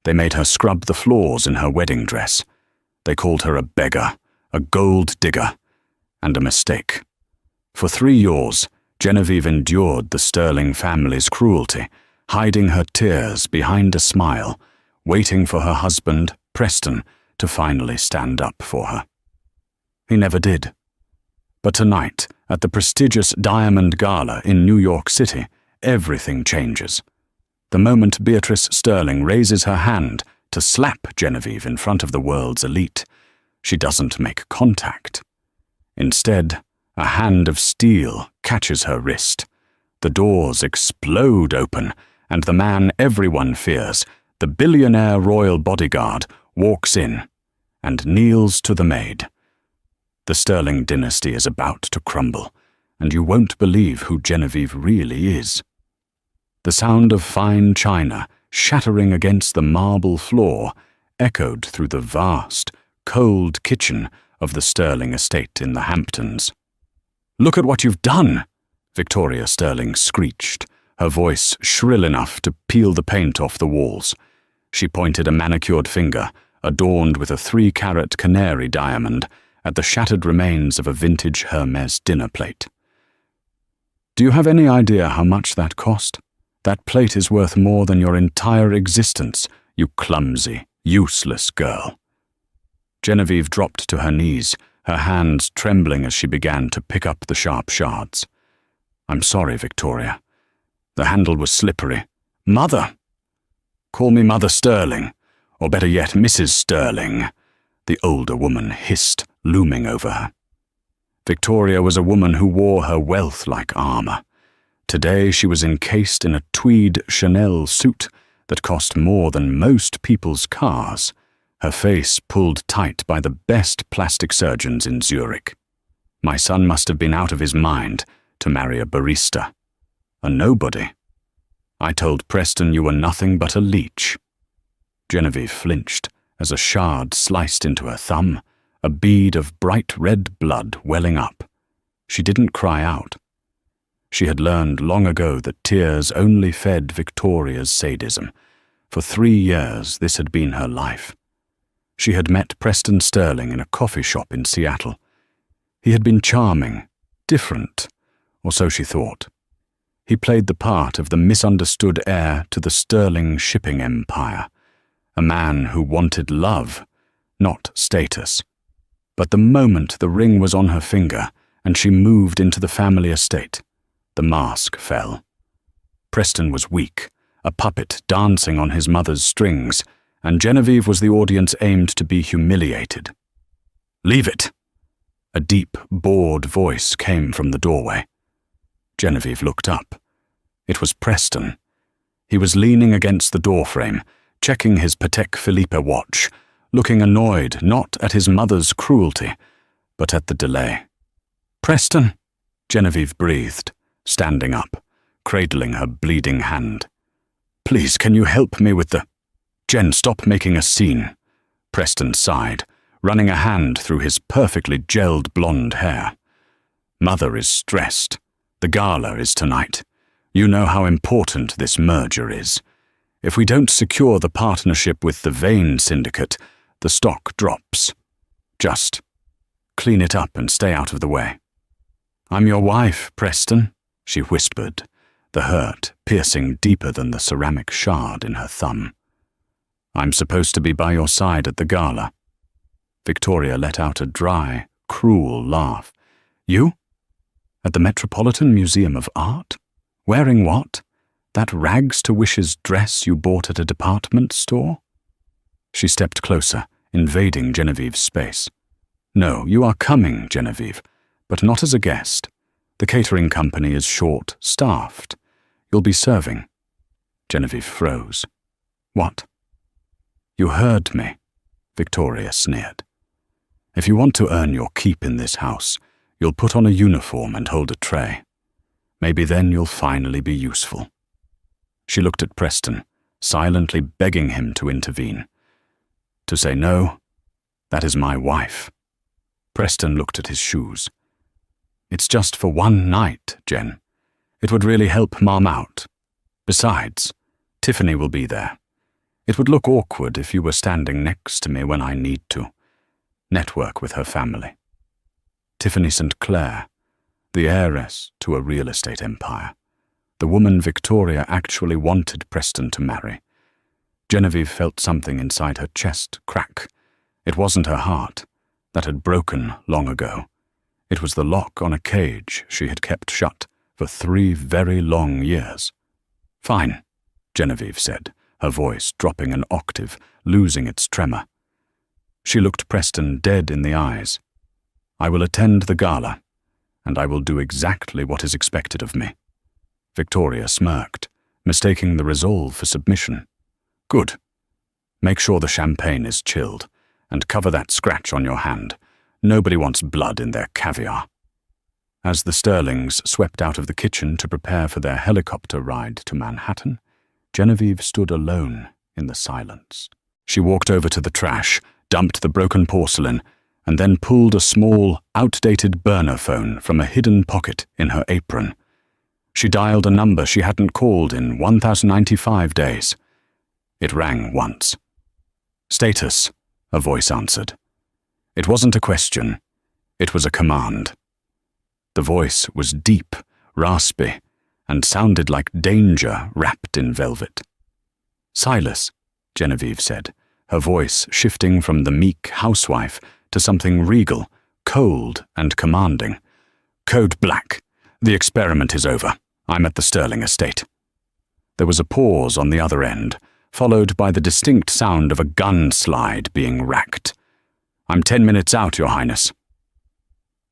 They made her scrub the floors in her wedding dress. They called her a beggar, a gold digger, and a mistake. For 3 years, Genevieve endured the Sterling family's cruelty, hiding her tears behind a smile, waiting for her husband, Preston, to finally stand up for her. He never did. But tonight, at the prestigious Diamond Gala in New York City, everything changes. The moment Beatrice Sterling raises her hand to slap Genevieve in front of the world's elite, she doesn't make contact. Instead, a hand of steel catches her wrist. The doors explode open, and the man everyone fears, the billionaire royal bodyguard, walks in and kneels to the maid. The Sterling dynasty is about to crumble, and you won't believe who Genevieve really is. The sound of fine china shattering against the marble floor echoed through the vast, cold kitchen of the Sterling estate in the Hamptons. "Look at what you've done!" Victoria Sterling screeched, her voice shrill enough to peel the paint off the walls. She pointed a manicured finger, adorned with a 3-carat canary diamond, at the shattered remains of a vintage Hermes dinner plate. "Do you have any idea how much that cost? That plate is worth more than your entire existence, you clumsy, useless girl." Genevieve dropped to her knees, her hands trembling as she began to pick up the sharp shards. "I'm sorry, Victoria. The handle was slippery. Mother!" "Call me Mother Sterling, or better yet, Mrs. Sterling," the older woman hissed, looming over her. Victoria was a woman who wore her wealth like armor. Today she was encased in a tweed Chanel suit that cost more than most people's cars, her face pulled tight by the best plastic surgeons in Zurich. My son must have been out of his mind to marry a barista. A nobody. I told Preston you were nothing but a leech. Genevieve flinched as a shard sliced into her thumb, a bead of bright red blood welling up. She didn't cry out. She had learned long ago that tears only fed Victoria's sadism. For 3 years this had been her life. She had met Preston Sterling in a coffee shop in Seattle. He had been charming, different, or so she thought. He played the part of the misunderstood heir to the Sterling shipping empire, a man who wanted love, not status. But the moment the ring was on her finger and she moved into the family estate, the mask fell. Preston was weak, a puppet dancing on his mother's strings, and Genevieve was the audience aimed to be humiliated. "Leave it!" A deep, bored voice came from the doorway. Genevieve looked up. It was Preston. He was leaning against the doorframe, checking his Patek Philippe watch, looking annoyed not at his mother's cruelty, but at the delay. "Preston!" Genevieve breathed, standing up, cradling her bleeding hand. "Please, can you help me with the—" "Jen, stop making a scene," Preston sighed, running a hand through his perfectly gelled blonde hair. "Mother is stressed. The gala is tonight. You know how important this merger is. If we don't secure the partnership with the Vane Syndicate, the stock drops. Just clean it up and stay out of the way." "I'm your wife, Preston," she whispered, the hurt piercing deeper than the ceramic shard in her thumb. "I'm supposed to be by your side at the gala." Victoria let out a dry, cruel laugh. "You? At the Metropolitan Museum of Art? Wearing what? That rags-to-wishes dress you bought at a department store?" She stepped closer, invading Genevieve's space. "No, you are coming, Genevieve, but not as a guest. The catering company is short-staffed. You'll be serving." Genevieve froze. "What?" "You heard me," Victoria sneered. "If you want to earn your keep in this house, you'll put on a uniform and hold a tray. Maybe then you'll finally be useful." She looked at Preston, silently begging him to intervene. To say no, that is my wife. Preston looked at his shoes. "It's just for one night, Jen. It would really help Mom out. Besides, Tiffany will be there. It would look awkward if you were standing next to me when I need to. Network with her family. Tiffany St. Clair, the heiress to a real estate empire. The woman Victoria actually wanted Preston to marry. Genevieve felt something inside her chest crack. It wasn't her heart. That had broken long ago. It was the lock on a cage she had kept shut for 3 very long years. "Fine," Genevieve said, her voice dropping an octave, losing its tremor. She looked Preston dead in the eyes. "I will attend the gala, and I will do exactly what is expected of me." Victoria smirked, mistaking the resolve for submission. "Good. Make sure the champagne is chilled, and cover that scratch on your hand. Nobody wants blood in their caviar." As the Sterlings swept out of the kitchen to prepare for their helicopter ride to Manhattan, Genevieve stood alone in the silence. She walked over to the trash, dumped the broken porcelain, and then pulled a small, outdated burner phone from a hidden pocket in her apron. She dialed a number she hadn't called in 1,095 days. It rang once. "Status," a voice answered. It wasn't a question. It was a command. The voice was deep, raspy, and sounded like danger wrapped in velvet. "Silas," Genevieve said, her voice shifting from the meek housewife to something regal, cold and commanding. "Code Black. The experiment is over. I'm at the Sterling estate." There was a pause on the other end, followed by the distinct sound of a gun slide being racked. "I'm 10 minutes out, Your Highness."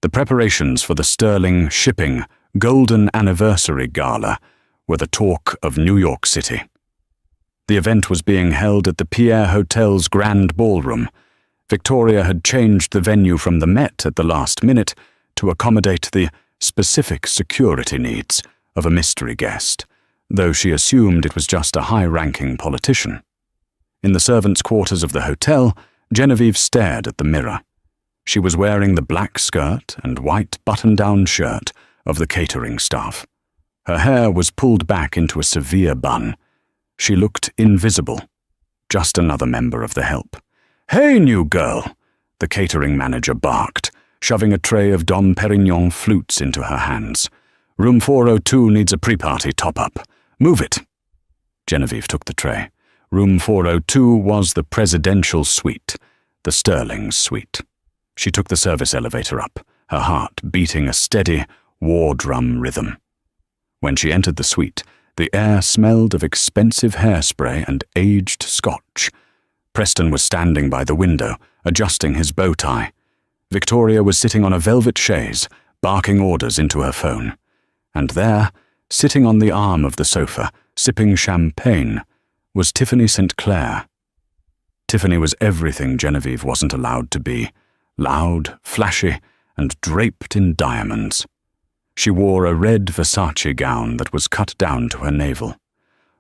The preparations for the Sterling Shipping Golden Anniversary Gala were the talk of New York City. The event was being held at the Pierre Hotel's Grand Ballroom. Victoria had changed the venue from the Met at the last minute to accommodate the specific security needs of a mystery guest, though she assumed it was just a high-ranking politician. In the servants' quarters of the hotel, Genevieve stared at the mirror. She was wearing the black skirt and white button-down shirt of the catering staff. Her hair was pulled back into a severe bun. She looked invisible. Just another member of the help. "Hey, new girl!" the catering manager barked, shoving a tray of Dom Perignon flutes into her hands. "Room 402 needs a pre-party top-up. Move it." Genevieve took the tray. Room 402 was the presidential suite, the Sterling's suite. She took the service elevator up, her heart beating a steady, war drum rhythm. When she entered the suite, the air smelled of expensive hairspray and aged scotch. Preston was standing by the window, adjusting his bow tie. Victoria was sitting on a velvet chaise, barking orders into her phone. And there, sitting on the arm of the sofa, sipping champagne, was Tiffany St. Clair. Tiffany was everything Genevieve wasn't allowed to be, loud, flashy, and draped in diamonds. She wore a red Versace gown that was cut down to her navel.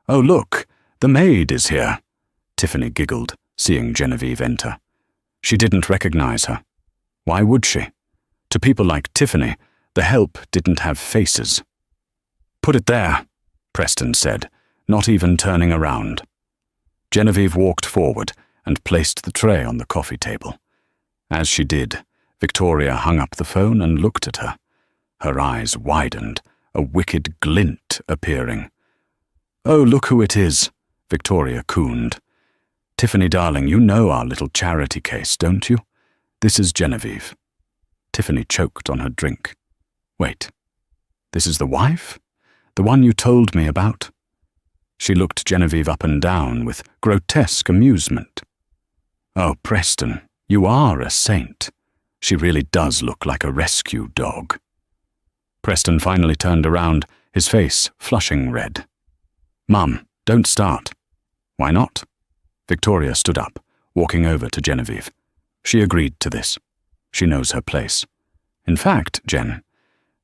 "Oh, look, the maid is here," Tiffany giggled, seeing Genevieve enter. She didn't recognize her. Why would she? To people like Tiffany, the help didn't have faces. "Put it there," Preston said, not even turning around. Genevieve walked forward and placed the tray on the coffee table. As she did, Victoria hung up the phone and looked at her. Her eyes widened, a wicked glint appearing. "Oh, look who it is," Victoria cooned. "Tiffany, darling, you know our little charity case, don't you? This is Genevieve." Tiffany choked on her drink. "Wait, this is the wife? The one you told me about?" She looked Genevieve up and down with grotesque amusement. "Oh, Preston, you are a saint. She really does look like a rescue dog." Preston finally turned around, his face flushing red. "Mum, don't start." "Why not?" Victoria stood up, walking over to Genevieve. She agreed to this. She knows her place. "In fact, Jen,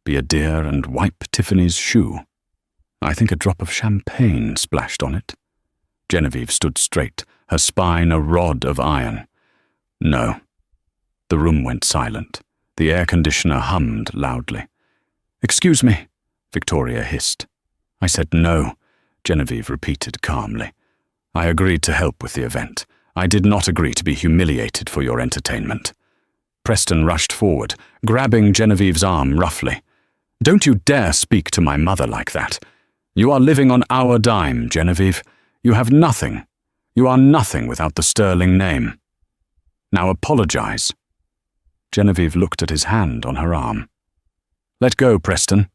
be a dear and wipe Tiffany's shoe. I think a drop of champagne splashed on it." Genevieve stood straight, her spine a rod of iron. "No." The room went silent. The air conditioner hummed loudly. "Excuse me," Victoria hissed. "I said no," Genevieve repeated calmly. I agreed to help with the event. I did not agree to be humiliated for your entertainment. Preston rushed forward, grabbing Genevieve's arm roughly. Don't you dare speak to my mother like that. You are living on our dime, Genevieve. You have nothing. You are nothing without the sterling name. Now apologize. Genevieve looked at his hand on her arm. Let go, Preston.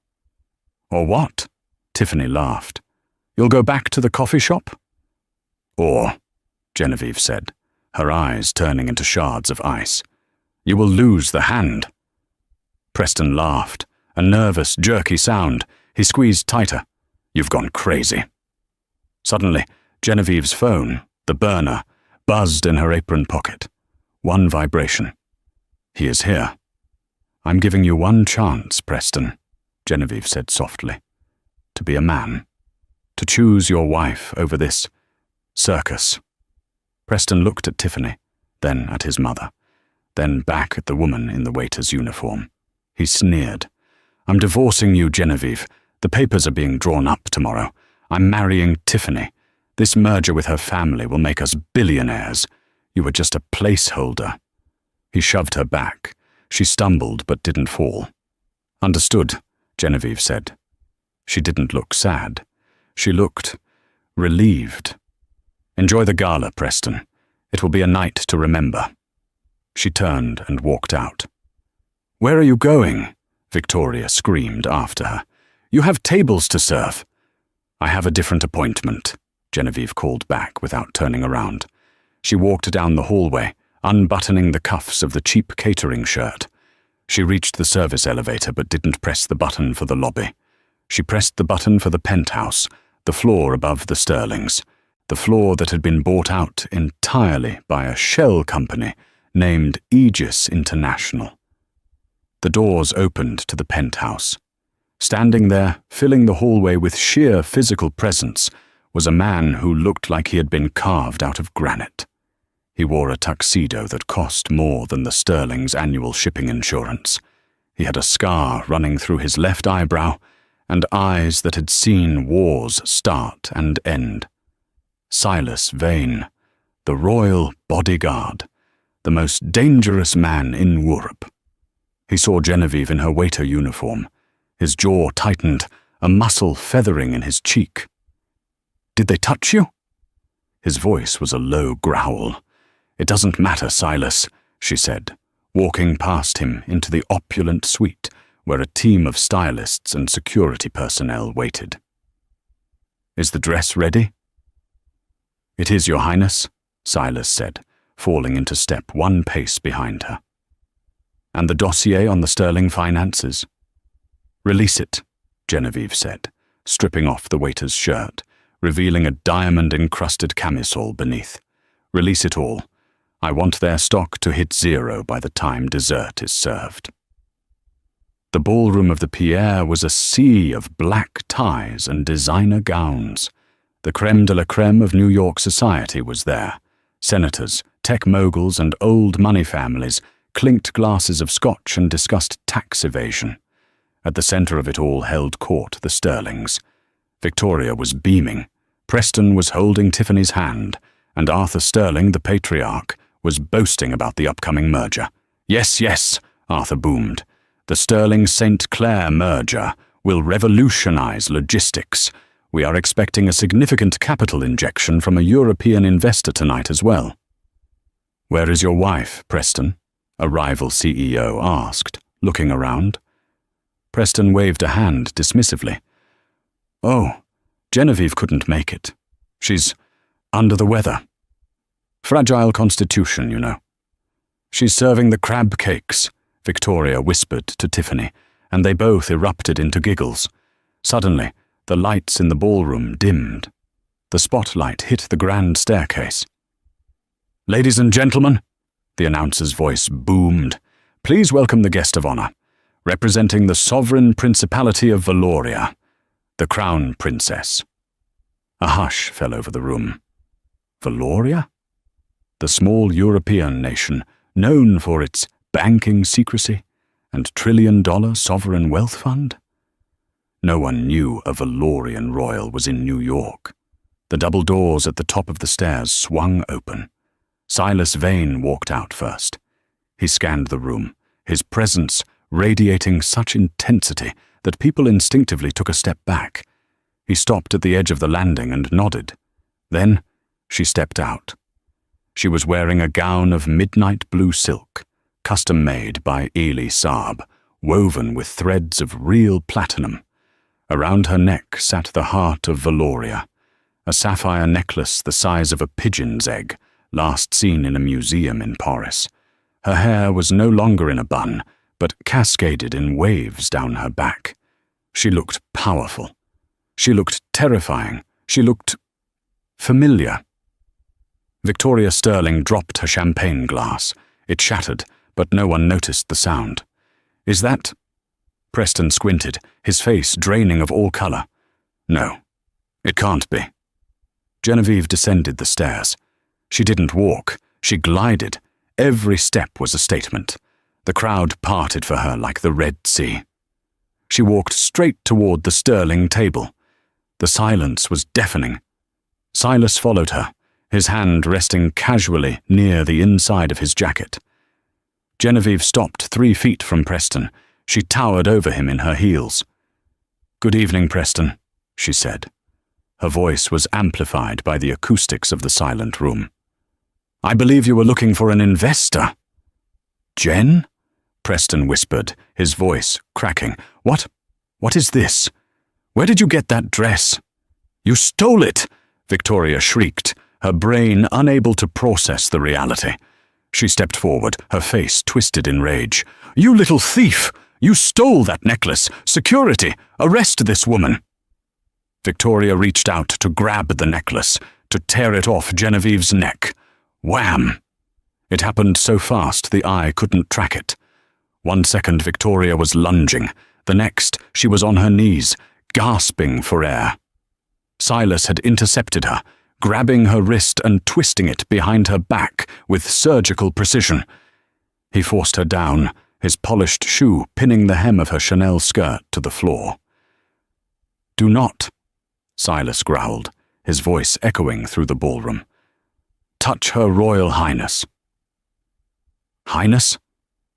Or what? Tiffany laughed. You'll go back to the coffee shop? Or, Genevieve said, her eyes turning into shards of ice, you will lose the hand. Preston laughed, a nervous, jerky sound. He squeezed tighter. You've gone crazy. Suddenly, Genevieve's phone, the burner, buzzed in her apron pocket. One vibration. He is here. I'm giving you one chance, Preston, Genevieve said softly. To be a man. To choose your wife over this circus. Preston looked at Tiffany, then at his mother, then back at the woman in the waiter's uniform. He sneered. I'm divorcing you, Genevieve. The papers are being drawn up tomorrow. I'm marrying Tiffany. This merger with her family will make us billionaires. You were just a placeholder. He shoved her back. She stumbled but didn't fall. Understood, Genevieve said. She didn't look sad. She looked relieved. Enjoy the gala, Preston. It will be a night to remember. She turned and walked out. Where are you going? Victoria screamed after her. You have tables to serve. I have a different appointment, Genevieve called back without turning around. She walked down the hallway, unbuttoning the cuffs of the cheap catering shirt. She reached the service elevator but didn't press the button for the lobby. She pressed the button for the penthouse, the floor above the Sterlings, the floor that had been bought out entirely by a shell company named Aegis International. The doors opened to the penthouse. Standing there, filling the hallway with sheer physical presence, was a man who looked like he had been carved out of granite. He wore a tuxedo that cost more than the Sterling's annual shipping insurance. He had a scar running through his left eyebrow and eyes that had seen wars start and end. Silas Vane, the royal bodyguard, the most dangerous man in Europe. He saw Genevieve in her waiter uniform. His jaw tightened, a muscle feathering in his cheek. Did they touch you? His voice was a low growl. It doesn't matter, Silas, she said, walking past him into the opulent suite where a team of stylists and security personnel waited. Is the dress ready? It is, Your Highness, Silas said, falling into step one pace behind her. And the dossier on the Sterling finances? Release it, Genevieve said, stripping off the waiter's shirt, revealing a diamond-encrusted camisole beneath. Release it all. I want their stock to hit zero by the time dessert is served. The ballroom of the Pierre was a sea of black ties and designer gowns. The creme de la creme of New York society was there. Senators, tech moguls, and old money families clinked glasses of scotch and discussed tax evasion. At the center of it all held court the Sterlings. Victoria was beaming. Preston was holding Tiffany's hand, and Arthur Sterling, the patriarch, was boasting about the upcoming merger. Yes, yes, Arthur boomed. The Sterling-St. Clair merger will revolutionize logistics. We are expecting a significant capital injection from a European investor tonight as well. Where is your wife, Preston? A rival CEO asked, looking around. Preston waved a hand dismissively. Oh, Genevieve couldn't make it. She's under the weather. Fragile constitution, you know. She's serving the crab cakes, Victoria whispered to Tiffany, and they both erupted into giggles. Suddenly, the lights in the ballroom dimmed. The spotlight hit the grand staircase. Ladies and gentlemen, the announcer's voice boomed, please welcome the guest of honor, representing the sovereign principality of Valoria, the crown princess. A hush fell over the room. Valoria? The small European nation, known for its banking secrecy and trillion-dollar sovereign wealth fund? No one knew a Valorian royal was in New York. The double doors at the top of the stairs swung open. Silas Vane walked out first. He scanned the room, his presence radiating such intensity that people instinctively took a step back. He stopped at the edge of the landing and nodded. Then she stepped out. She was wearing a gown of midnight blue silk, custom-made by Ely Saab, woven with threads of real platinum. Around her neck sat the heart of Valoria, a sapphire necklace the size of a pigeon's egg, last seen in a museum in Paris. Her hair was no longer in a bun, but cascaded in waves down her back. She looked powerful. She looked terrifying. She looked familiar. Victoria Sterling dropped her champagne glass. It shattered, but no one noticed the sound. "Is that—" Preston squinted, his face draining of all color. "No, it can't be." Genevieve descended the stairs. She didn't walk, she glided. Every step was a statement. The crowd parted for her like the Red Sea. She walked straight toward the Sterling table. The silence was deafening. Silas followed her, his hand resting casually near the inside of his jacket. Genevieve stopped 3 feet from Preston. She towered over him in her heels. "Good evening, Preston," she said. Her voice was amplified by the acoustics of the silent room. "I believe you were looking for an investor." "Jen?" Preston whispered, his voice cracking. What is this? Where did you get that dress?" "You stole it!" Victoria shrieked, her brain unable to process the reality. She stepped forward, her face twisted in rage. "You little thief! You stole that necklace! Security! Arrest this woman!" Victoria reached out to grab the necklace, to tear it off Genevieve's neck. Wham! It happened so fast the eye couldn't track it. 1 second Victoria was lunging. The next, she was on her knees, gasping for air. Silas had intercepted her, grabbing her wrist and twisting it behind her back with surgical precision. He forced her down, his polished shoe pinning the hem of her Chanel skirt to the floor. "Do not," Silas growled, his voice echoing through the ballroom. "Touch Her Royal Highness." "Highness?"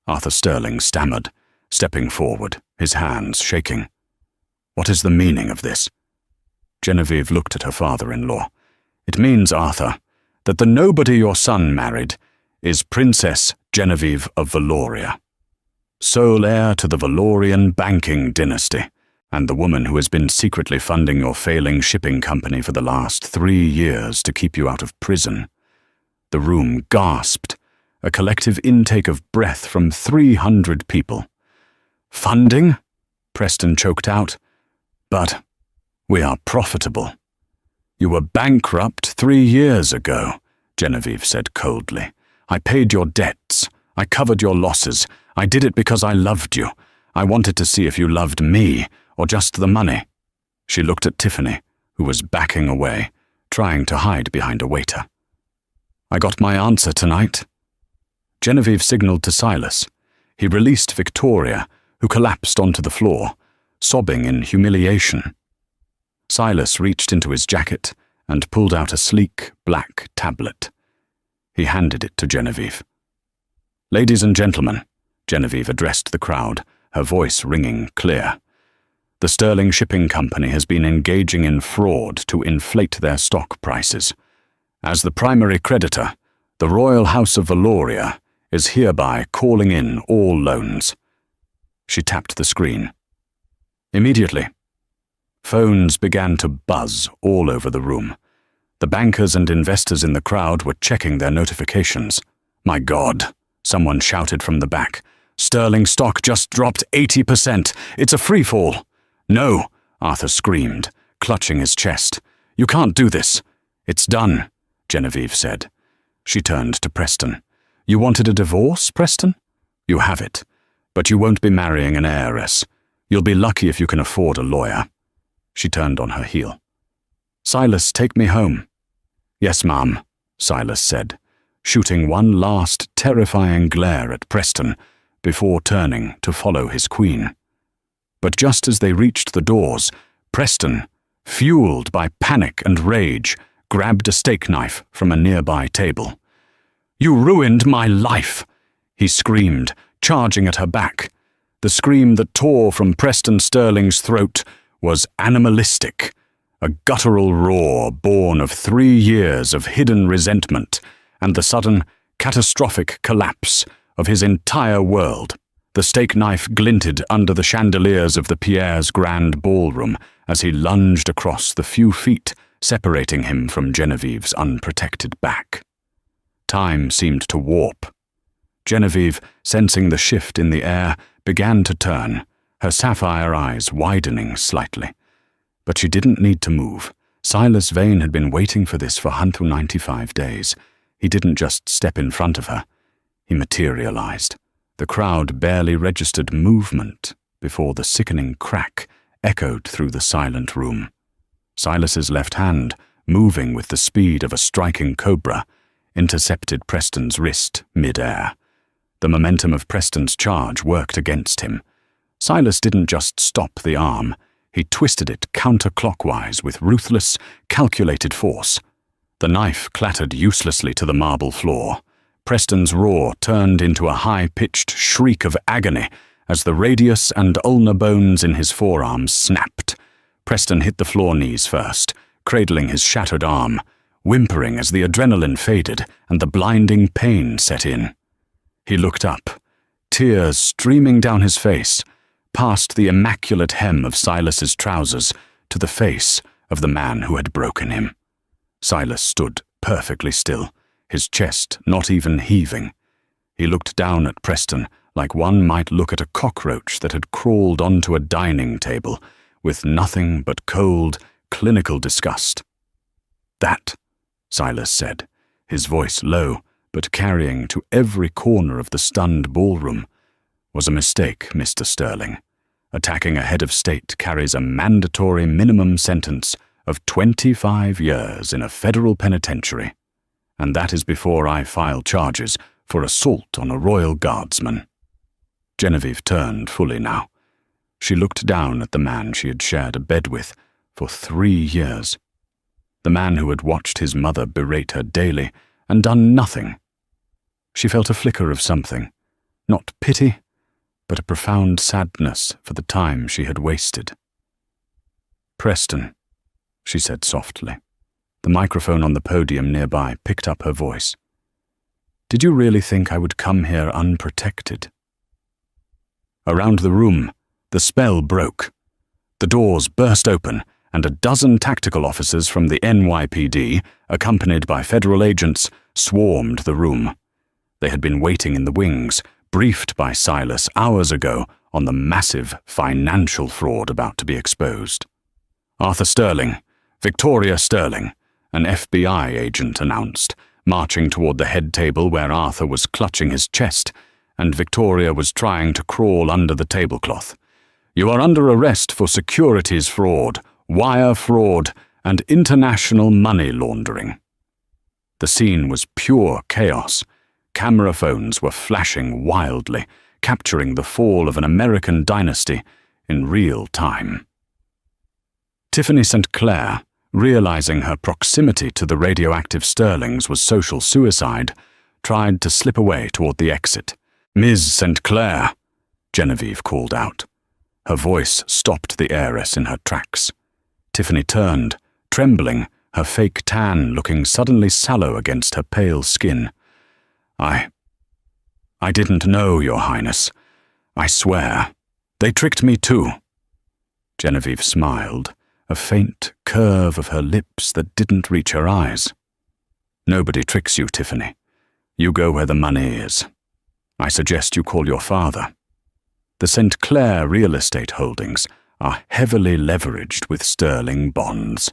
Arthur Sterling stammered, stepping forward, his hands shaking. "What is the meaning of this?" Genevieve looked at her father-in-law. "It means, Arthur, that the nobody your son married is Princess Genevieve of Valoria, sole heir to the Valorian banking dynasty, and the woman who has been secretly funding your failing shipping company for the last 3 years to keep you out of prison." The room gasped, a collective intake of breath from 300 people. "Funding?" Preston choked out. "But we are profitable." "You were bankrupt 3 years ago," Genevieve said coldly. "I paid your debts. I covered your losses. I did it because I loved you. I wanted to see if you loved me or just the money." She looked at Tiffany, who was backing away, trying to hide behind a waiter. "I got my answer tonight." Genevieve signaled to Silas. He released Victoria, who collapsed onto the floor, sobbing in humiliation. Silas reached into his jacket and pulled out a sleek, black tablet. He handed it to Genevieve. "Ladies and gentlemen," Genevieve addressed the crowd, her voice ringing clear. "The Sterling Shipping Company has been engaging in fraud to inflate their stock prices. As the primary creditor, the Royal House of Valoria is hereby calling in all loans." She tapped the screen. Immediately, phones began to buzz all over the room. The bankers and investors in the crowd were checking their notifications. "My God," someone shouted from the back. "Sterling stock just dropped 80%. It's a free fall." "No," Arthur screamed, clutching his chest. "You can't do this." "It's done," Genevieve said. She turned to Preston. "You wanted a divorce, Preston? You have it. But you won't be marrying an heiress. You'll be lucky if you can afford a lawyer." She turned on her heel. "Silas, take me home." "Yes, ma'am," Silas said, shooting one last terrifying glare at Preston before turning to follow his queen. But just as they reached the doors, Preston, fueled by panic and rage, grabbed a steak knife from a nearby table. "You ruined my life!" he screamed, charging at her back. The scream that tore from Preston Sterling's throat was animalistic, a guttural roar born of 3 years of hidden resentment and the sudden, catastrophic collapse of his entire world. The steak knife glinted under the chandeliers of the Pierre's grand ballroom as he lunged across the few feet separating him from Genevieve's unprotected back. Time seemed to warp. Genevieve, sensing the shift in the air, began to turn, her sapphire eyes widening slightly. But she didn't need to move. Silas Vane had been waiting for this for 195 days. He didn't just step in front of her. He materialized. The crowd barely registered movement before the sickening crack echoed through the silent room. Silas's left hand, moving with the speed of a striking cobra, intercepted Preston's wrist mid-air. The momentum of Preston's charge worked against him. Silas didn't just stop the arm, he twisted it counterclockwise with ruthless, calculated force. The knife clattered uselessly to the marble floor. Preston's roar turned into a high-pitched shriek of agony as the radius and ulnar bones in his forearms snapped. Preston hit the floor knees first, cradling his shattered arm, whimpering as the adrenaline faded and the blinding pain set in. He looked up, tears streaming down his face, past the immaculate hem of Silas's trousers to the face of the man who had broken him. Silas stood perfectly still, his chest not even heaving. He looked down at Preston like one might look at a cockroach that had crawled onto a dining table, with nothing but cold, clinical disgust. "That," Silas said, his voice low, but carrying to every corner of the stunned ballroom, "was a mistake, Mr. Sterling. Attacking a head of state carries a mandatory minimum sentence of 25 years in a federal penitentiary, and that is before I file charges for assault on a royal guardsman." Genevieve turned fully now. She looked down at the man she had shared a bed with for 3 years. The man who had watched his mother berate her daily and done nothing. She felt a flicker of something, not pity, but a profound sadness for the time she had wasted. "Preston," she said softly. The microphone on the podium nearby picked up her voice. "Did you really think I would come here unprotected?" Around the room, the spell broke. The doors burst open, and a dozen tactical officers from the NYPD, accompanied by federal agents, swarmed the room. They had been waiting in the wings, briefed by Silas hours ago on the massive financial fraud about to be exposed. "Arthur Sterling, Victoria Sterling," an FBI agent announced, marching toward the head table where Arthur was clutching his chest, and Victoria was trying to crawl under the tablecloth. "You are under arrest for securities fraud, wire fraud, and international money laundering." The scene was pure chaos. Camera phones were flashing wildly, capturing the fall of an American dynasty in real time. Tiffany St. Clair, realizing her proximity to the radioactive Sterlings was social suicide, tried to slip away toward the exit. "Ms. St. Clair," Genevieve called out. Her voice stopped the heiress in her tracks. Tiffany turned, trembling, her fake tan looking suddenly sallow against her pale skin. I didn't know, Your Highness. I swear. They tricked me too." Genevieve smiled, a faint curve of her lips that didn't reach her eyes. "Nobody tricks you, Tiffany. You go where the money is. I suggest you call your father. The St. Clair real estate holdings are heavily leveraged with sterling bonds.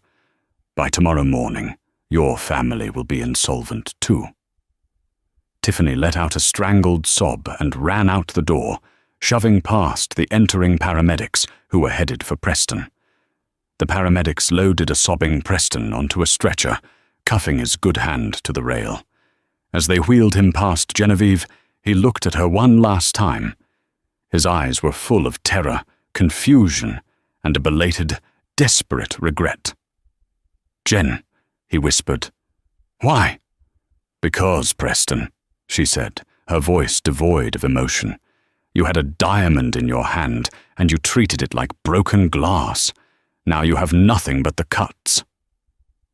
By tomorrow morning, your family will be insolvent too." Tiffany let out a strangled sob and ran out the door, shoving past the entering paramedics who were headed for Preston. The paramedics loaded a sobbing Preston onto a stretcher, cuffing his good hand to the rail. As they wheeled him past Genevieve, he looked at her one last time. His eyes were full of terror, confusion, and a belated, desperate regret. "Jen," he whispered. "Why?" "Because, Preston," she said, her voice devoid of emotion. "You had a diamond in your hand, and you treated it like broken glass. Now you have nothing but the cuts."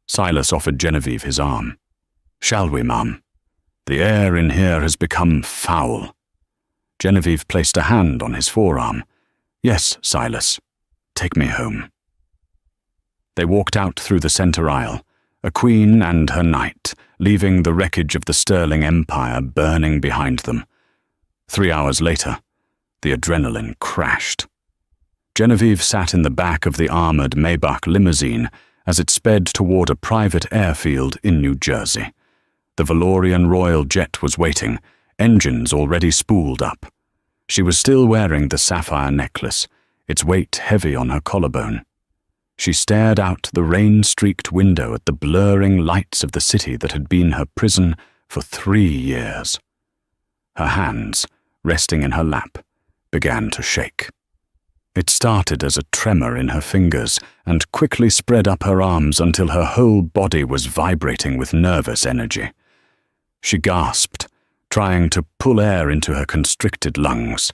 Silas offered Genevieve his arm. "Shall we, Mum? The air in here has become foul." Genevieve placed a hand on his forearm. "Yes, Silas. Take me home." They walked out through the center aisle, a queen and her knight, leaving the wreckage of the Sterling Empire burning behind them. 3 hours later, the adrenaline crashed. Genevieve sat in the back of the armored Maybach limousine as it sped toward a private airfield in New Jersey. The Valorian Royal Jet was waiting, engines already spooled up. She was still wearing the sapphire necklace, its weight heavy on her collarbone. She stared out the rain-streaked window at the blurring lights of the city that had been her prison for 3 years. Her hands, resting in her lap, began to shake. It started as a tremor in her fingers and quickly spread up her arms until her whole body was vibrating with nervous energy. She gasped, trying to pull air into her constricted lungs.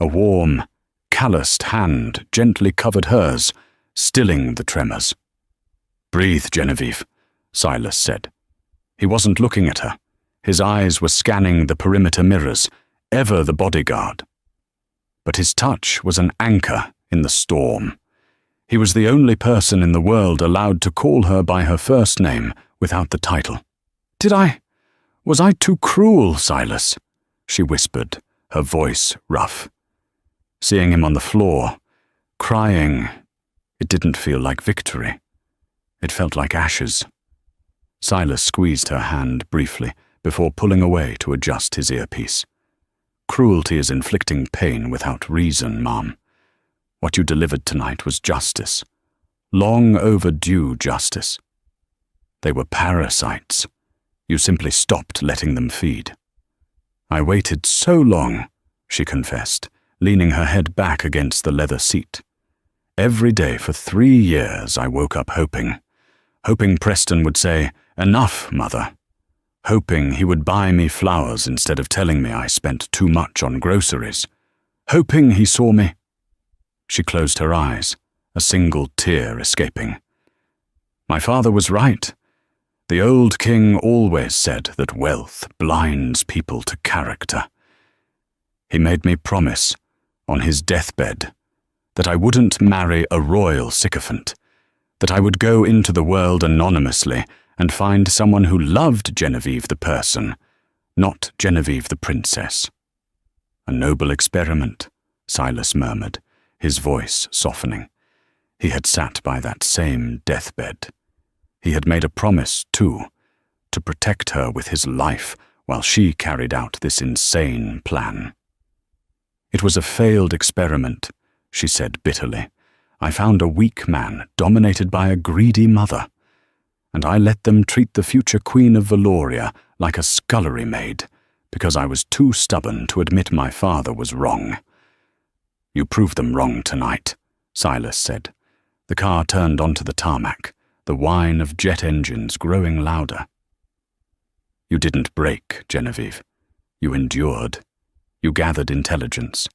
A warm, calloused hand gently covered hers, stilling the tremors. "Breathe, Genevieve," Silas said. He wasn't looking at her. His eyes were scanning the perimeter mirrors, ever the bodyguard. But his touch was an anchor in the storm. He was the only person in the world allowed to call her by her first name without the title. Was I too cruel, Silas?" she whispered, her voice rough. Seeing him on the floor, crying, it didn't feel like victory. It felt like ashes. Silas squeezed her hand briefly before pulling away to adjust his earpiece. "Cruelty is inflicting pain without reason, Mom. What you delivered tonight was justice. Long overdue justice. They were parasites. You simply stopped letting them feed." "I waited so long," she confessed, leaning her head back against the leather seat. "Every day for 3 years I woke up hoping Preston would say, 'Enough, Mother.' Hoping he would buy me flowers instead of telling me I spent too much on groceries. Hoping he saw me." She closed her eyes, a single tear escaping. "My father was right. The old king always said that wealth blinds people to character. He made me promise, on his deathbed, that I wouldn't marry a royal sycophant, that I would go into the world anonymously and find someone who loved Genevieve the person, not Genevieve the princess." "A noble experiment," Silas murmured, his voice softening. He had sat by that same deathbed. He had made a promise, too, to protect her with his life while she carried out this insane plan. "It was a failed experiment," she said bitterly. "I found a weak man dominated by a greedy mother, and I let them treat the future Queen of Valoria like a scullery maid because I was too stubborn to admit my father was wrong." "You proved them wrong tonight," Silas said. The car turned onto the tarmac, the whine of jet engines growing louder. "You didn't break, Genevieve. You endured. You gathered intelligence.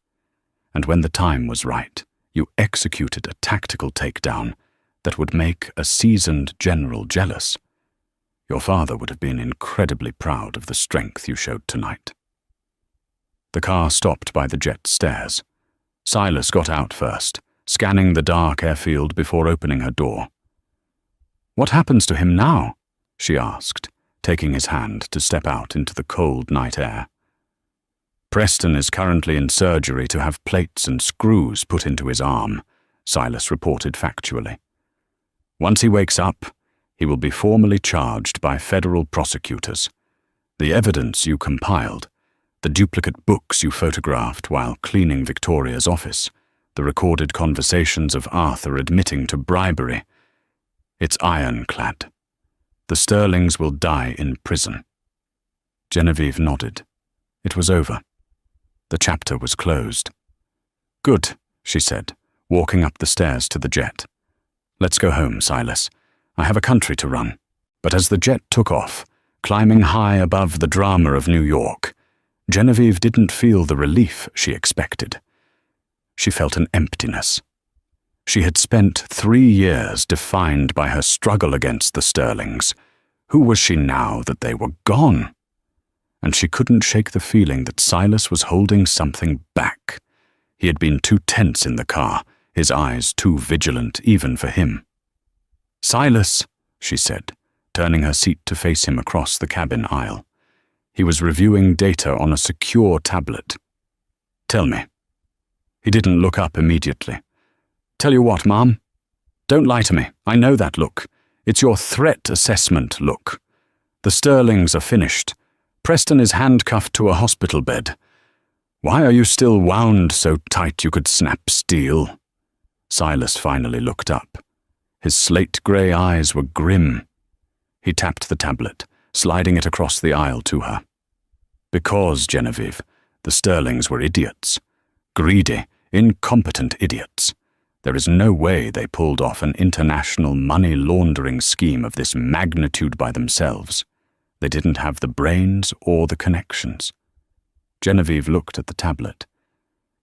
And when the time was right, you executed a tactical takedown that would make a seasoned general jealous. Your father would have been incredibly proud of the strength you showed tonight." The car stopped by the jet stairs. Silas got out first, scanning the dark airfield before opening her door. "What happens to him now?" she asked, taking his hand to step out into the cold night air. "Preston is currently in surgery to have plates and screws put into his arm," Silas reported factually. "Once he wakes up, he will be formally charged by federal prosecutors. The evidence you compiled, the duplicate books you photographed while cleaning Victoria's office, the recorded conversations of Arthur admitting to bribery, it's ironclad. The Sterlings will die in prison." Genevieve nodded. It was over. The chapter was closed. "Good," she said, walking up the stairs to the jet. Let's go home, Silas. I have a country to run. But as the jet took off, climbing high above the drama of New York, Genevieve didn't feel the relief she expected. She felt an emptiness. She had spent 3 years defined by her struggle against the Sterlings. Who was she now that they were gone? And she couldn't shake the feeling that Silas was holding something back. He had been too tense in the car, his eyes too vigilant even for him. "Silas," she said, turning her seat to face him across the cabin aisle. He was reviewing data on a secure tablet. "Tell me." He didn't look up immediately. "Tell you what, Mom. Don't lie to me. I know that look. It's your threat assessment look. The Sterlings are finished. Preston is handcuffed to a hospital bed. Why are you still wound so tight you could snap steel?" Silas finally looked up. His slate-grey eyes were grim. He tapped the tablet, sliding it across the aisle to her. "Because, Genevieve, the Sterlings were idiots. Greedy, incompetent idiots. There is no way they pulled off an international money-laundering scheme of this magnitude by themselves. They didn't have the brains or the connections." Genevieve looked at the tablet.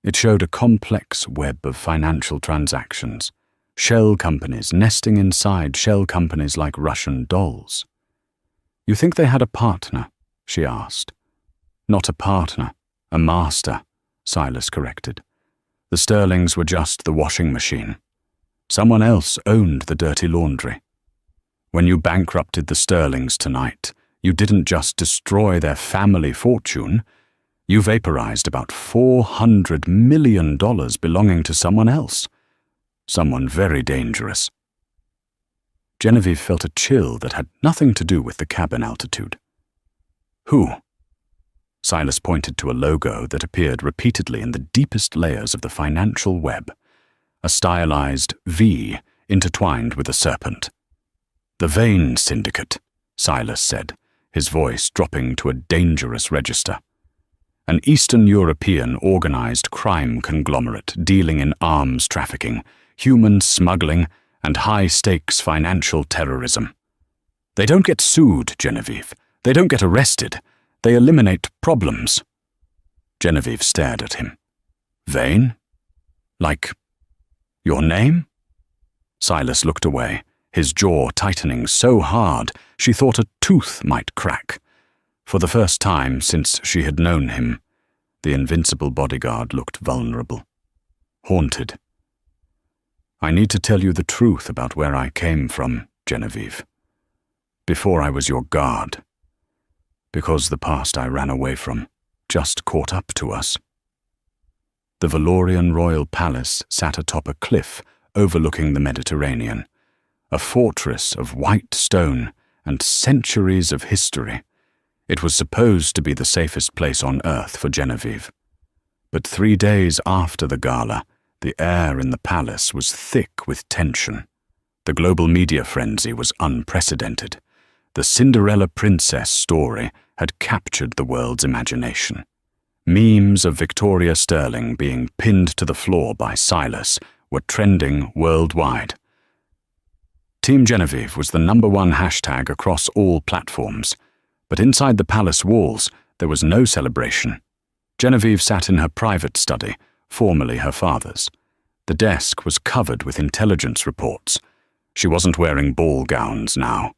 It showed a complex web of financial transactions, shell companies nesting inside shell companies like Russian dolls. "You think they had a partner?" she asked. "Not a partner, a master," Silas corrected. "The Sterlings were just the washing machine. Someone else owned the dirty laundry. When you bankrupted the Sterlings tonight, you didn't just destroy their family fortune, you vaporized about $400 million belonging to someone else. Someone very dangerous." Genevieve felt a chill that had nothing to do with the cabin altitude. "Who?" Silas pointed to a logo that appeared repeatedly in the deepest layers of the financial web, a stylized V intertwined with a serpent. "The Vane Syndicate," Silas said, his voice dropping to a dangerous register. "An Eastern European organized crime conglomerate dealing in arms trafficking, human smuggling, and high-stakes financial terrorism. They don't get sued, Genevieve. They don't get arrested. They eliminate problems." Genevieve stared at him. "Vane? Like your name?" Silas looked away, his jaw tightening so hard she thought a tooth might crack. For the first time since she had known him, the invincible bodyguard looked vulnerable, haunted. "I need to tell you the truth about where I came from, Genevieve. Before I was your guard. Because the past I ran away from just caught up to us." The Valorian royal palace sat atop a cliff overlooking the Mediterranean, a fortress of white stone and centuries of history. It was supposed to be the safest place on earth for Genevieve. But 3 days after the gala, the air in the palace was thick with tension. The global media frenzy was unprecedented. The Cinderella princess story had captured the world's imagination. Memes of Victoria Sterling being pinned to the floor by Silas were trending worldwide. Team Genevieve was the #1 hashtag across all platforms, but inside the palace walls there was no celebration. Genevieve sat in her private study, formerly her father's. The desk was covered with intelligence reports. She wasn't wearing ball gowns now.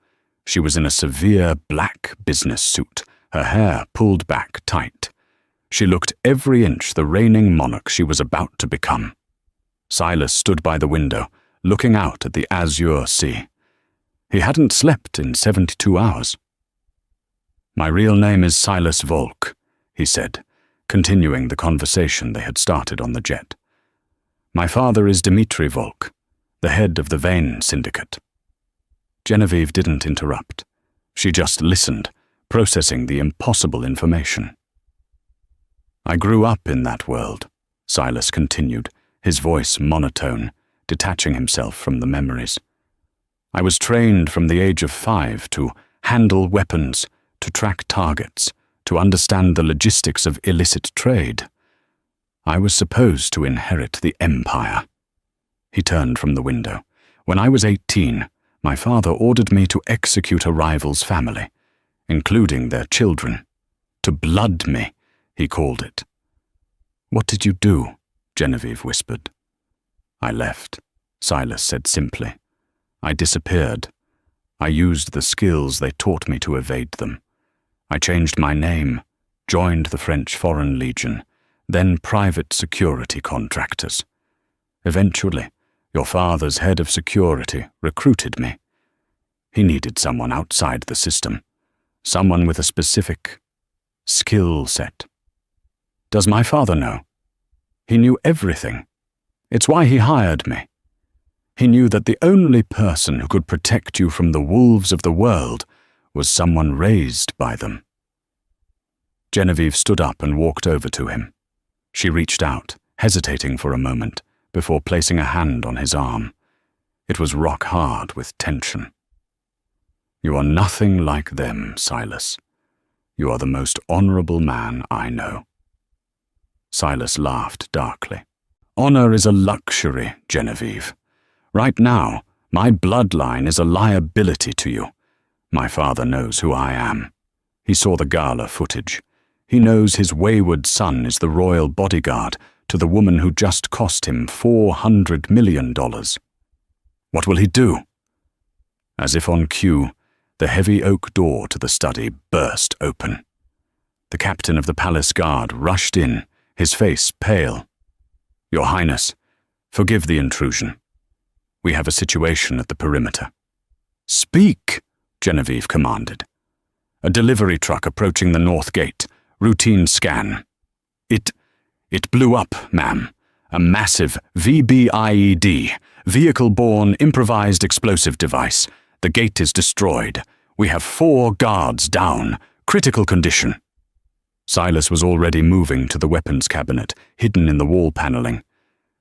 She was in a severe black business suit, her hair pulled back tight. She looked every inch the reigning monarch she was about to become. Silas stood by the window, looking out at the azure sea. He hadn't slept in 72 hours. "My real name is Silas Volk," he said, continuing the conversation they had started on the jet. "My father is Dmitri Volk, the head of the Vane Syndicate." Genevieve didn't interrupt. She just listened, processing the impossible information. "I grew up in that world," Silas continued, his voice monotone, detaching himself from the memories. "I was trained from the age of 5 to handle weapons, to track targets, to understand the logistics of illicit trade. I was supposed to inherit the empire." He turned from the window. When I was 18, my father ordered me to execute a rival's family, including their children. To blood me, he called it. What did you do? Genevieve whispered. I left, Silas said simply. I disappeared. I used the skills they taught me to evade them. I changed my name, joined the French Foreign Legion, then private security contractors. Eventually, your father's head of security recruited me. He needed someone outside the system, someone with a specific skill set. Does my father know? He knew everything. It's why he hired me. He knew that the only person who could protect you from the wolves of the world was someone raised by them. Genevieve stood up and walked over to him. She reached out, hesitating for a moment, before placing a hand on his arm. It was rock hard with tension. You are nothing like them, Silas. You are the most honorable man I know. Silas laughed darkly. Honor is a luxury, Genevieve. Right now, my bloodline is a liability to you. My father knows who I am. He saw the gala footage. He knows his wayward son is the royal bodyguard to the woman who just cost him $400 million. What will he do? As if on cue, the heavy oak door to the study burst open. The captain of the palace guard rushed in, his face pale. Your Highness, forgive the intrusion. We have a situation at the perimeter. Speak, Genevieve commanded. A delivery truck approaching the north gate. Routine scan. It blew up, ma'am. A massive VBIED, vehicle-borne improvised explosive device. The gate is destroyed. We have 4 guards down. Critical condition. Silas was already moving to the weapons cabinet, hidden in the wall paneling.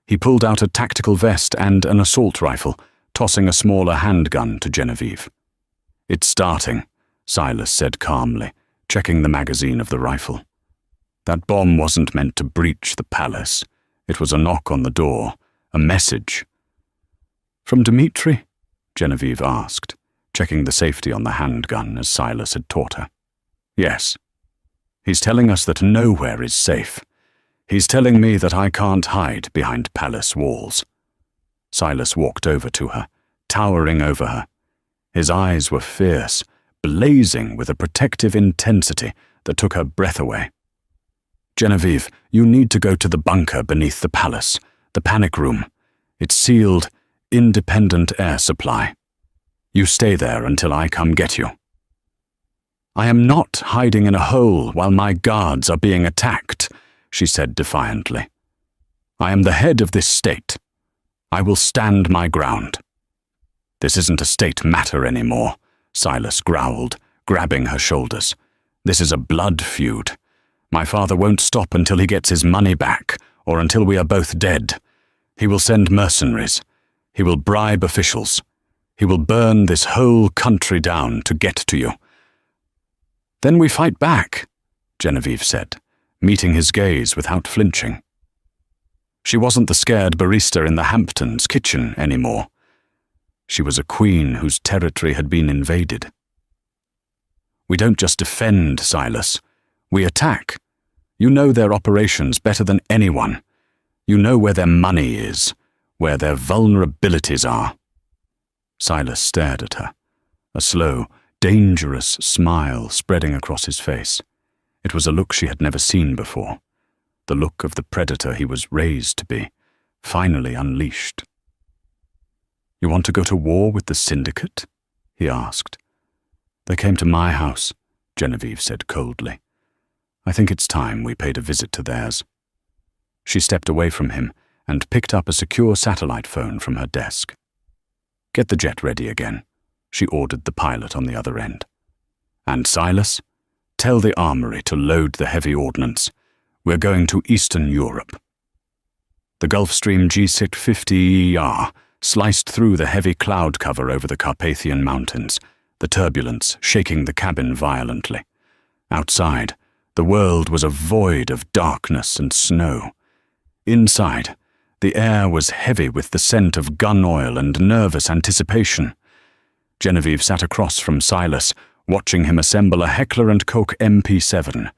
He pulled out a tactical vest and an assault rifle, tossing a smaller handgun to Genevieve. It's starting, Silas said calmly, checking the magazine of the rifle. That bomb wasn't meant to breach the palace. It was a knock on the door, a message. From Dmitri? Genevieve asked, checking the safety on the handgun as Silas had taught her. Yes. He's telling us that nowhere is safe. He's telling me that I can't hide behind palace walls. Silas walked over to her, towering over her. His eyes were fierce, blazing with a protective intensity that took her breath away. Genevieve, you need to go to the bunker beneath the palace, the panic room. It's sealed, independent air supply. You stay there until I come get you. I am not hiding in a hole while my guards are being attacked, she said defiantly. I am the head of this state. I will stand my ground. This isn't a state matter anymore, Silas growled, grabbing her shoulders. This is a blood feud. My father won't stop until he gets his money back, or until we are both dead. He will send mercenaries. He will bribe officials. He will burn this whole country down to get to you. Then we fight back, Genevieve said, meeting his gaze without flinching. She wasn't the scared barista in the Hamptons kitchen anymore. She was a queen whose territory had been invaded. We don't just defend, Silas. We attack. You know their operations better than anyone. You know where their money is, where their vulnerabilities are. Silas stared at her, a slow, dangerous smile spreading across his face. It was a look she had never seen before, the look of the predator he was raised to be, finally unleashed. You want to go to war with the syndicate? He asked. They came to my house, Genevieve said coldly. I think it's time we paid a visit to theirs. She stepped away from him and picked up a secure satellite phone from her desk. Get the jet ready again, she ordered the pilot on the other end. And Silas, tell the armory to load the heavy ordnance. We're going to Eastern Europe. The Gulfstream G650ER sliced through the heavy cloud cover over the Carpathian Mountains, the turbulence shaking the cabin violently. Outside, the world was a void of darkness and snow. Inside, The air was heavy with the scent of gun oil and nervous anticipation. Genevieve sat across from Silas, watching him assemble a Heckler & Koch MP7.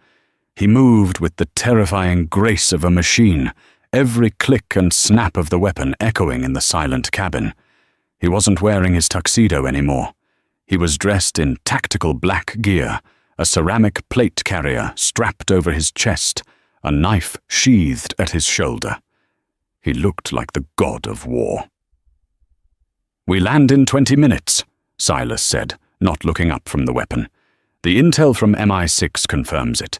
He moved with the terrifying grace of a machine, every click and snap of the weapon echoing in the silent cabin. He wasn't wearing his tuxedo anymore. He was dressed in tactical black gear, a ceramic plate carrier strapped over his chest, a knife sheathed at his shoulder. He looked like the god of war. "We land in 20 minutes, Silas said, not looking up from the weapon. "The intel from MI6 confirms it.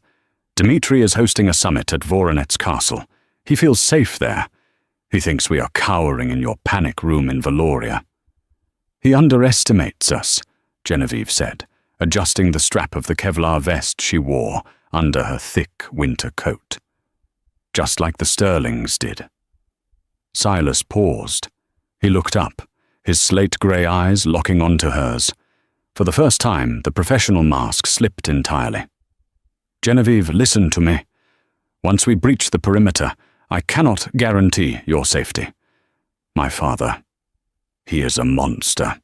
Dmitri is hosting a summit at Voronezh Castle. He feels safe there. He thinks we are cowering in your panic room in Valoria." "He underestimates us," Genevieve said, adjusting the strap of the Kevlar vest she wore under her thick winter coat. "Just like the Sterlings did." Silas paused. He looked up, his slate-grey eyes locking onto hers. For the first time, the professional mask slipped entirely. "Genevieve, listen to me. Once we breach the perimeter, I cannot guarantee your safety. My father, he is a monster.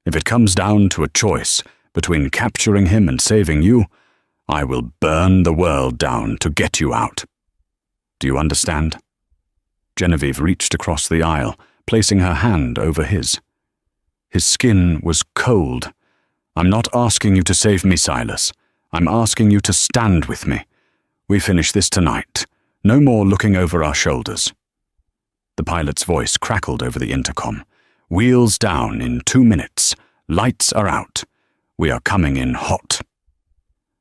If it comes down to a choice between capturing him and saving you, I will burn the world down to get you out. Do you understand?" Genevieve reached across the aisle, placing her hand over his. His skin was cold. "I'm not asking you to save me, Silas. I'm asking you to stand with me. We finish this tonight. No more looking over our shoulders." The pilot's voice crackled over the intercom. "Wheels down in 2 minutes. Lights are out. We are coming in hot."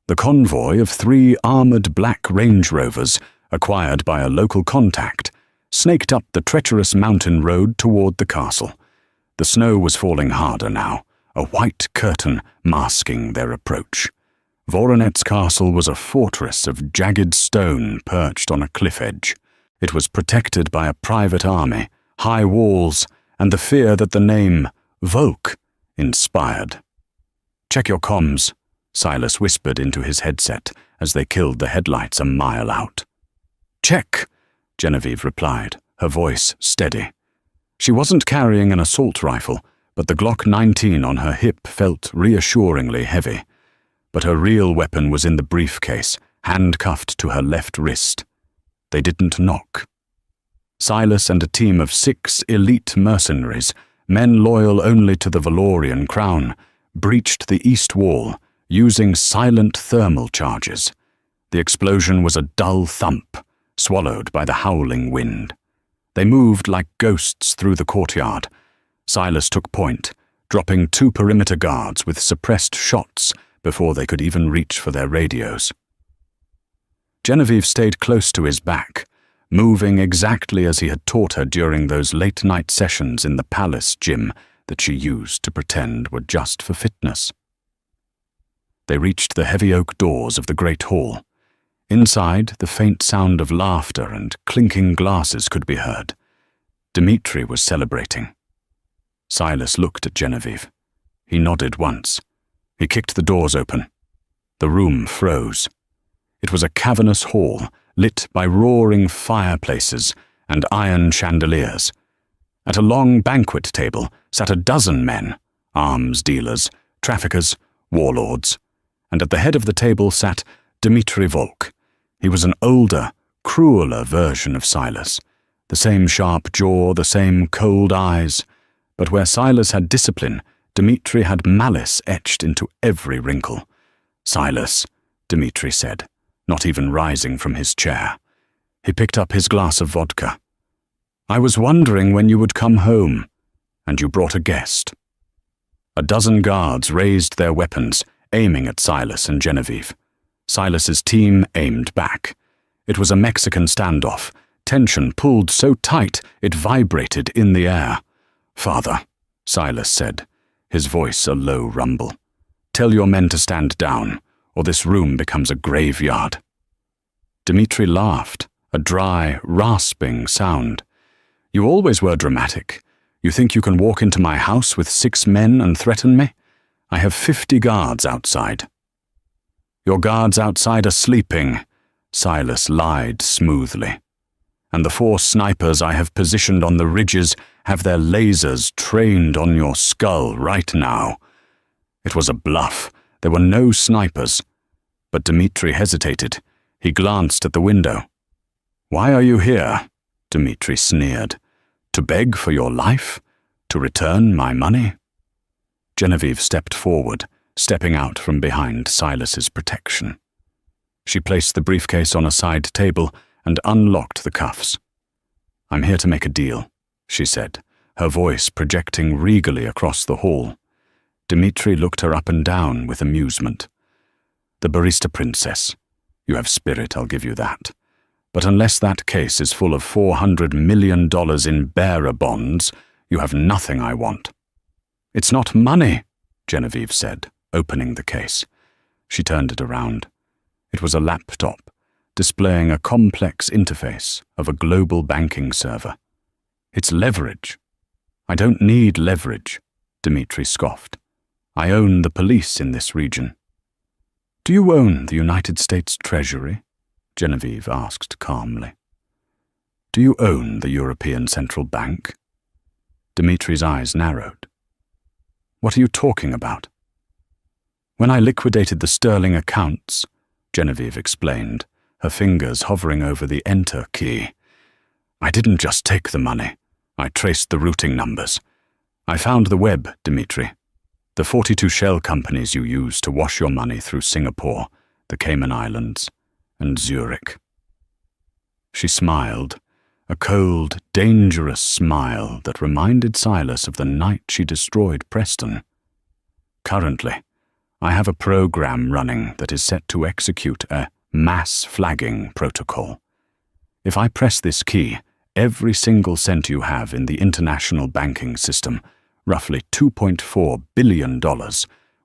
The convoy of 3 armored black Range Rovers, acquired by a local contact, snaked up the treacherous mountain road toward the castle. The snow was falling harder now, a white curtain masking their approach. Voronezh Castle was a fortress of jagged stone perched on a cliff edge. It was protected by a private army, high walls, and the fear that the name Volk inspired. "Check your comms," Silas whispered into his headset as they killed the headlights a mile out. "Check," Genevieve replied, her voice steady. She wasn't carrying an assault rifle, but the Glock 19 on her hip felt reassuringly heavy. But her real weapon was in the briefcase, handcuffed to her left wrist. They didn't knock. Silas and a team of 6 elite mercenaries, men loyal only to the Valorian crown, breached the east wall, using silent thermal charges. The explosion was a dull thump, swallowed by the howling wind. They moved like ghosts through the courtyard. Silas took point, dropping 2 perimeter guards with suppressed shots before they could even reach for their radios. Genevieve stayed close to his back, moving exactly as he had taught her during those late-night sessions in the palace gym that she used to pretend were just for fitness. They reached the heavy oak doors of the great hall. Inside, the faint sound of laughter and clinking glasses could be heard. Dmitri was celebrating. Silas looked at Genevieve. He nodded once. He kicked the doors open. The room froze. It was a cavernous hall, lit by roaring fireplaces and iron chandeliers. At a long banquet table sat a dozen men, arms dealers, traffickers, warlords, and at the head of the table sat Dmitri Volk. He was an older, crueler version of Silas. The same sharp jaw, the same cold eyes. But where Silas had discipline, Dmitri had malice etched into every wrinkle. "Silas," Dmitri said, not even rising from his chair. He picked up his glass of vodka. "I was wondering when you would come home, and you brought a guest." A dozen guards raised their weapons, aiming at Silas and Genevieve. Silas's team aimed back. It was a Mexican standoff, tension pulled so tight it vibrated in the air. "Father," Silas said, his voice a low rumble, "tell your men to stand down, or this room becomes a graveyard." Dmitri laughed, a dry, rasping sound. "You always were dramatic. You think you can walk into my house with 6 men and threaten me? I have 50 guards outside." "Your guards outside are sleeping," Silas lied smoothly. and the 4 snipers I have positioned on the ridges have their lasers trained on your skull right now." It was a bluff. There were no snipers. But Dmitri hesitated. He glanced at the window. "Why are you here?" Dmitri sneered. "To beg for your life? To return my money?" Genevieve stepped forward, stepping out from behind Silas's protection. She placed the briefcase on a side table and unlocked the cuffs. "I'm here to make a deal," she said, her voice projecting regally across the hall. Dmitri looked her up and down with amusement. "The barista princess. You have spirit, I'll give you that. But unless that case is full of $400 million in bearer bonds, you have nothing I want." "It's not money," Genevieve said, opening the case. She turned it around. It was a laptop, displaying a complex interface of a global banking server. "It's leverage." "I don't need leverage," Dmitri scoffed. "I own the police in this region." "Do you own the United States Treasury?" Genevieve asked calmly. "Do you own the European Central Bank?" Dmitri's eyes narrowed. "What are you talking about?" "When I liquidated the sterling accounts," Genevieve explained, her fingers hovering over the Enter key, "I didn't just take the money. I traced the routing numbers. I found the web, Dmitri. The 42 shell companies you use to wash your money through Singapore, the Cayman Islands, and Zurich." She smiled, a cold, dangerous smile that reminded Silas of the night she destroyed Preston. "Currently, I have a program running that is set to execute a mass flagging protocol. If I press this key, every single cent you have in the international banking system, roughly $2.4 billion,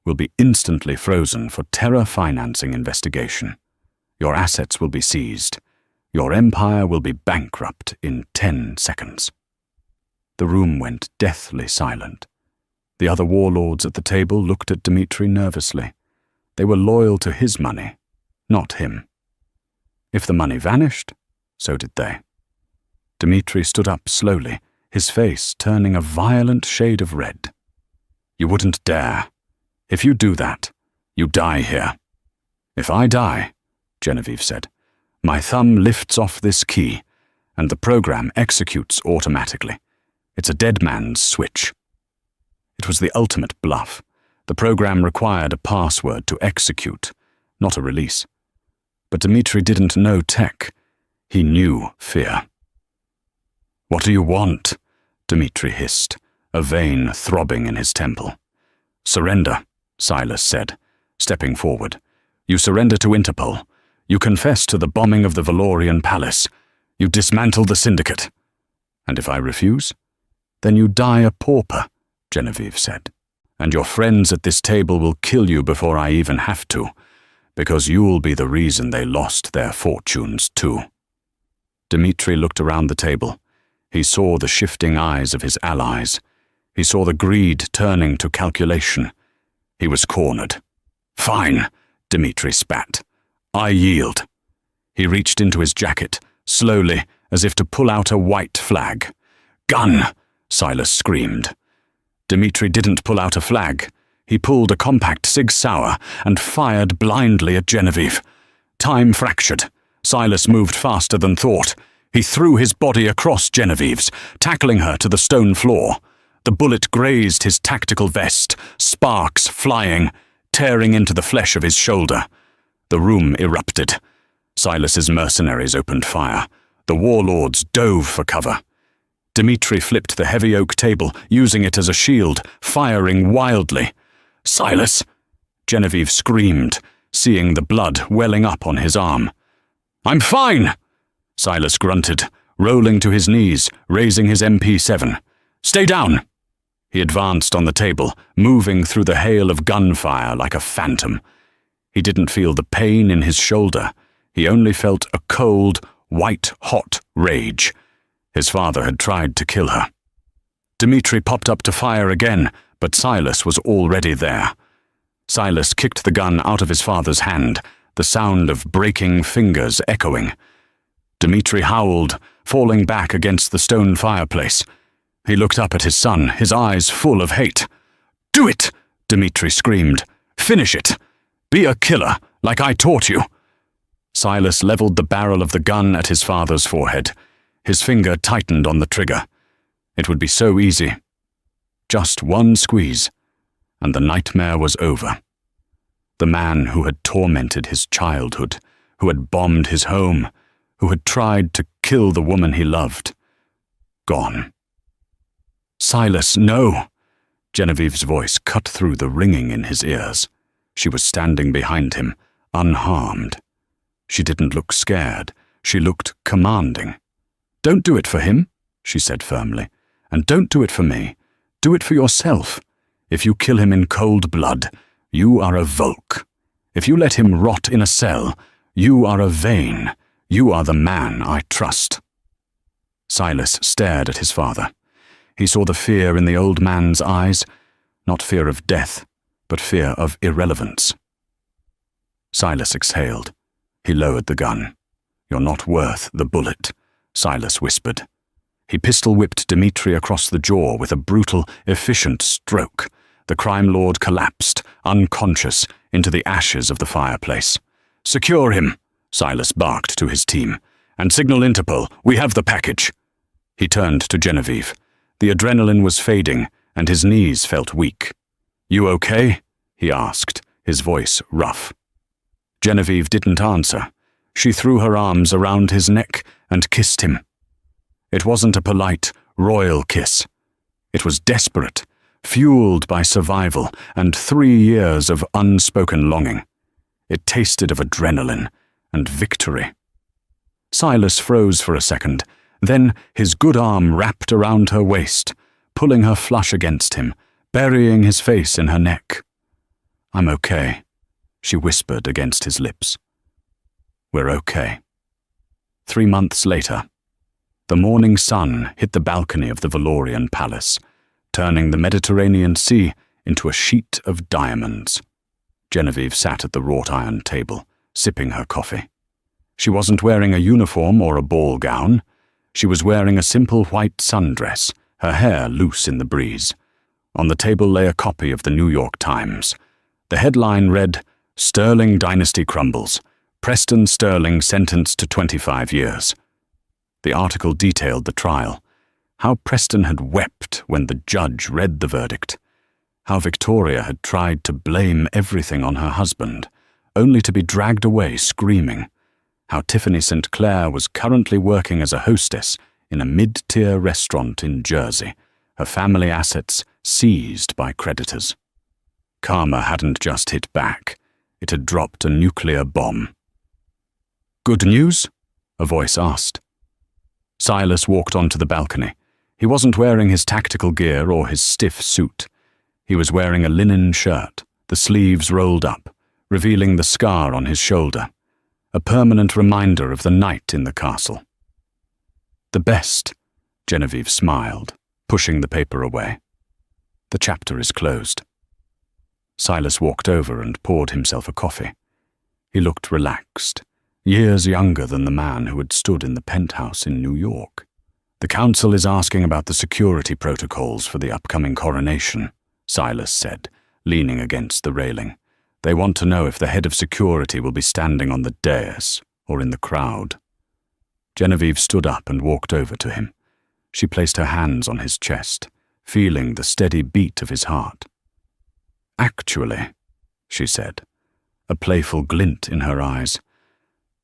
will be instantly frozen for terror financing investigation. Your assets will be seized. Your empire will be bankrupt in 10 seconds. The room went deathly silent. The other warlords at the table looked at Dmitri nervously. They were loyal to his money, not him. If the money vanished, so did they. Dmitri stood up slowly, his face turning a violent shade of red. "You wouldn't dare. If you do that, you die here." "If I die," Genevieve said, "my thumb lifts off this key, and the program executes automatically. It's a dead man's switch." It was the ultimate bluff. The program required a password to execute, not a release. But Dmitri didn't know tech. He knew fear. "What do you want?" Dmitri hissed, a vein throbbing in his temple. "Surrender," Silas said, stepping forward. "You surrender to Interpol. You confess to the bombing of the Valorian Palace. You dismantle the syndicate. And if I refuse? Then you die a pauper," Genevieve said. "And your friends at this table will kill you before I even have to, because you'll be the reason they lost their fortunes too." Dmitri looked around the table. He saw the shifting eyes of his allies. He saw the greed turning to calculation. He was cornered. "Fine," Dmitri spat. "I yield." He reached into his jacket, slowly, as if to pull out a white flag. "Gun!" Silas screamed. Dmitri didn't pull out a flag. He pulled a compact Sig Sauer and fired blindly at Genevieve. Time fractured. Silas moved faster than thought. He threw his body across Genevieve's, tackling her to the stone floor. The bullet grazed his tactical vest, sparks flying, tearing into the flesh of his shoulder. The room erupted. Silas's mercenaries opened fire. The warlords dove for cover. Dmitri flipped the heavy oak table, using it as a shield, firing wildly. "Silas!" Genevieve screamed, seeing the blood welling up on his arm. "I'm fine!" Silas grunted, rolling to his knees, raising his MP7. "Stay down!" He advanced on the table, moving through the hail of gunfire like a phantom. He didn't feel the pain in his shoulder. He only felt a cold, white-hot rage. His father had tried to kill her. Dmitri popped up to fire again, but Silas was already there. Silas kicked the gun out of his father's hand, the sound of breaking fingers echoing. Dmitri howled, falling back against the stone fireplace. He looked up at his son, his eyes full of hate. "Do it!" Dmitri screamed. "Finish it! Be a killer, like I taught you!" Silas leveled the barrel of the gun at his father's forehead. His finger tightened on the trigger. It would be so easy. Just one squeeze, and the nightmare was over. The man who had tormented his childhood, who had bombed his home, who had tried to kill the woman he loved. Gone. "Silas, no!" Genevieve's voice cut through the ringing in his ears. She was standing behind him, unharmed. She didn't look scared. She looked commanding. "Don't do it for him," she said firmly. "And don't do it for me. Do it for yourself. If you kill him in cold blood, you are a Volk. If you let him rot in a cell, you are a Vane. You are the man I trust." Silas stared at his father. He saw the fear in the old man's eyes, not fear of death, but fear of irrelevance. Silas exhaled. He lowered the gun. "You're not worth the bullet," Silas whispered. He pistol-whipped Dmitri across the jaw with a brutal, efficient stroke. The crime lord collapsed, unconscious, into the ashes of the fireplace. "Secure him," Silas barked to his team. "And signal Interpol. We have the package." He turned to Genevieve. The adrenaline was fading, and his knees felt weak. "You okay?" he asked, his voice rough. Genevieve didn't answer. She threw her arms around his neck and kissed him. It wasn't a polite, royal kiss. It was desperate, fueled by survival and 3 years of unspoken longing. It tasted of adrenaline and victory. Silas froze for a second. Then his good arm wrapped around her waist, pulling her flush against him, burying his face in her neck. "I'm okay," she whispered against his lips. "We're okay." 3 months later, the morning sun hit the balcony of the Valorian Palace, turning the Mediterranean Sea into a sheet of diamonds. Genevieve sat at the wrought-iron table, sipping her coffee. She wasn't wearing a uniform or a ball gown. She was wearing a simple white sundress, her hair loose in the breeze. On the table lay a copy of the New York Times. The headline read, "Sterling Dynasty Crumbles. Preston Sterling sentenced to 25 years. The article detailed the trial, how Preston had wept when the judge read the verdict, how Victoria had tried to blame everything on her husband, only to be dragged away screaming, how Tiffany St. Clair was currently working as a hostess in a mid-tier restaurant in Jersey, her family assets seized by creditors. Karma hadn't just hit back, it had dropped a nuclear bomb. "Good news?" a voice asked. Silas walked onto the balcony. He wasn't wearing his tactical gear or his stiff suit. He was wearing a linen shirt, the sleeves rolled up, revealing the scar on his shoulder, a permanent reminder of the night in the castle. "The best," Genevieve smiled, pushing the paper away. "The chapter is closed." Silas walked over and poured himself a coffee. He looked relaxed, years younger than the man who had stood in the penthouse in New York. "The council is asking about the security protocols for the upcoming coronation," Silas said, leaning against the railing. "They want to know if the head of security will be standing on the dais or in the crowd." Genevieve stood up and walked over to him. She placed her hands on his chest, feeling the steady beat of his heart. "Actually," she said, a playful glint in her eyes,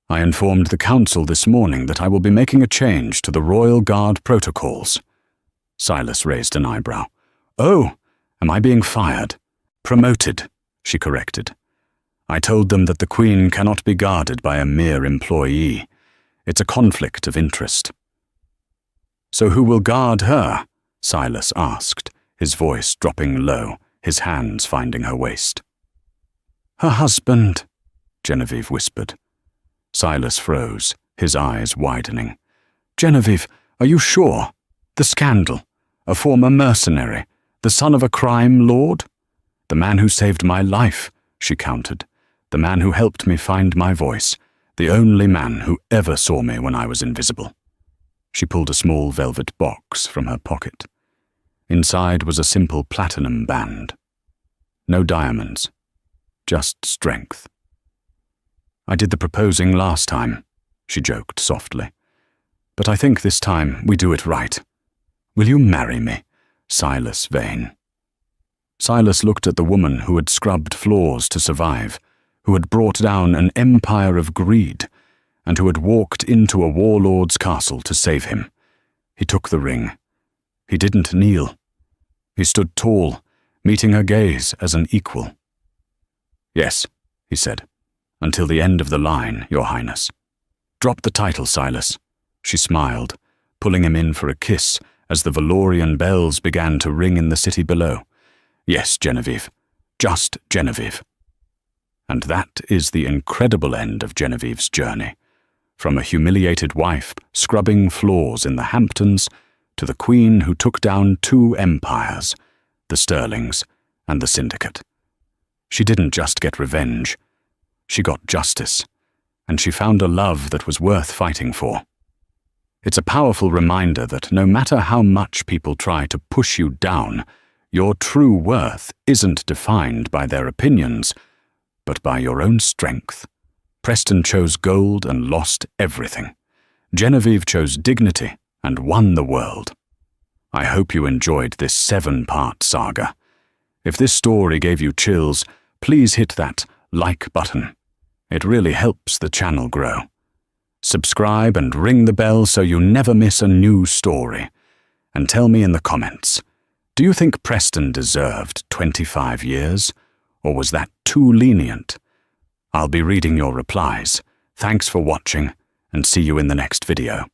"I informed the council this morning that I will be making a change to the Royal Guard protocols." Silas raised an eyebrow. "Oh, am I being fired?" "Promoted," she corrected. "I told them that the Queen cannot be guarded by a mere employee. It's a conflict of interest." "So who will guard her?" Silas asked, his voice dropping low, his hands finding her waist. "Her husband," Genevieve whispered. Silas froze, his eyes widening. "Genevieve, are you sure? The scandal, a former mercenary, the son of a crime lord?" "The man who saved my life," she countered. "The man who helped me find my voice. The only man who ever saw me when I was invisible." She pulled a small velvet box from her pocket. Inside was a simple platinum band. No diamonds, just strength. "I did the proposing last time," she joked softly. "But I think this time we do it right. Will you marry me, Silas Vane?" Silas looked at the woman who had scrubbed floors to survive, who had brought down an empire of greed, and who had walked into a warlord's castle to save him. He took the ring. He didn't kneel. He stood tall, meeting her gaze as an equal. "Yes," he said, "until the end of the line, Your Highness." "Drop the title, Silas," she smiled, pulling him in for a kiss as the Valorian bells began to ring in the city below. "Yes, Genevieve. Just Genevieve." And that is the incredible end of Genevieve's journey, from a humiliated wife scrubbing floors in the Hamptons to the queen who took down 2 empires, the Sterlings and the Syndicate. She didn't just get revenge. She got justice, and she found a love that was worth fighting for. It's a powerful reminder that no matter how much people try to push you down, your true worth isn't defined by their opinions, but by your own strength. Preston chose gold and lost everything. Genevieve chose dignity and won the world. I hope you enjoyed this 7-part saga. If this story gave you chills, please hit that like button. It really helps the channel grow. Subscribe and ring the bell so you never miss a new story. And tell me in the comments, do you think Preston deserved 25 years? Or was that too lenient? I'll be reading your replies. Thanks for watching, and see you in the next video.